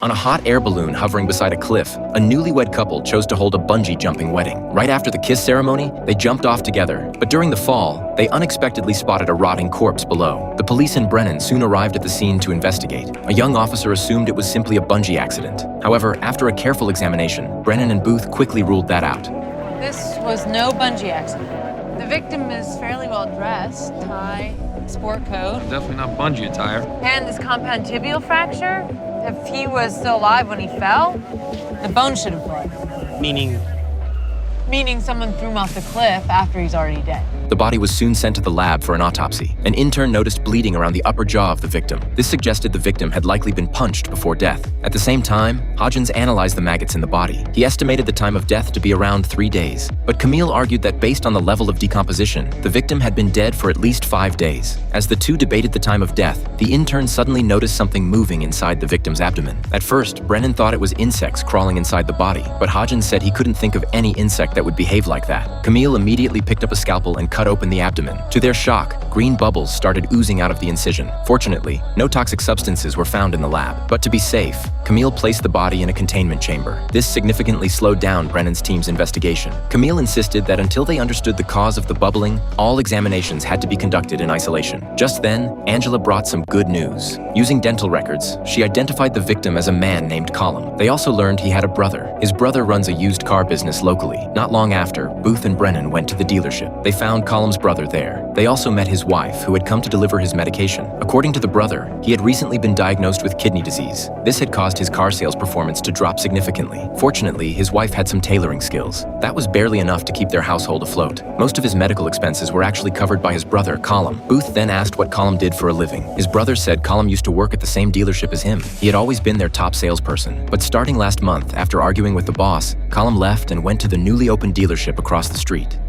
On a hot air balloon hovering beside a cliff, a newlywed couple chose to hold a bungee jumping wedding. Right after the kiss ceremony, they jumped off together. But during the fall, they unexpectedly spotted a rotting corpse below. The police in Brennan soon arrived at the scene to investigate. A young officer assumed it was simply a bungee accident. However, after a careful examination, Brennan and Booth quickly ruled that out. This was no bungee accident. The victim is fairly well dressed, tie, sport coat. Definitely not bungee attire. And this compound tibial fracture, if he was still alive when he fell, the bone should have bled. Meaning? Meaning someone threw him off the cliff after he's already dead. The body was soon sent to the lab for an autopsy. An intern noticed bleeding around the upper jaw of the victim. This suggested the victim had likely been punched before death. At the same time, Hodgins analyzed the maggots in the body. He estimated the time of death to be around 3 days. But Camille argued that based on the level of decomposition, the victim had been dead for at least 5 days. As the two debated the time of death, the intern suddenly noticed something moving inside the victim's abdomen. At first, Brennan thought it was insects crawling inside the body, but Hodgins said he couldn't think of any insect that would behave like that. Camille immediately picked up a scalpel and cut open the abdomen. To their shock, green bubbles started oozing out of the incision. Fortunately, no toxic substances were found in the lab. But to be safe, Camille placed the body in a containment chamber. This significantly slowed down Brennan's team's investigation. Camille insisted that until they understood the cause of the bubbling, all examinations had to be conducted in isolation. Just then, Angela brought some good news. Using dental records, she identified the victim as a man named Colum. They also learned he had a brother. His brother runs a used car business locally. Not long after, Booth and Brennan went to the dealership. They found Colum's brother there. They also met his wife, who had come to deliver his medication. According to the brother, he had recently been diagnosed with kidney disease. This had caused his car sales performance to drop significantly. Fortunately, his wife had some tailoring skills. That was barely enough to keep their household afloat. Most of his medical expenses were actually covered by his brother, Colum. Booth then asked what Colum did for a living. His brother said Colum used to work at the same dealership as him. He had always been their top salesperson. But starting last month, after arguing with the boss, Colum left and went to the newly opened dealership across the street.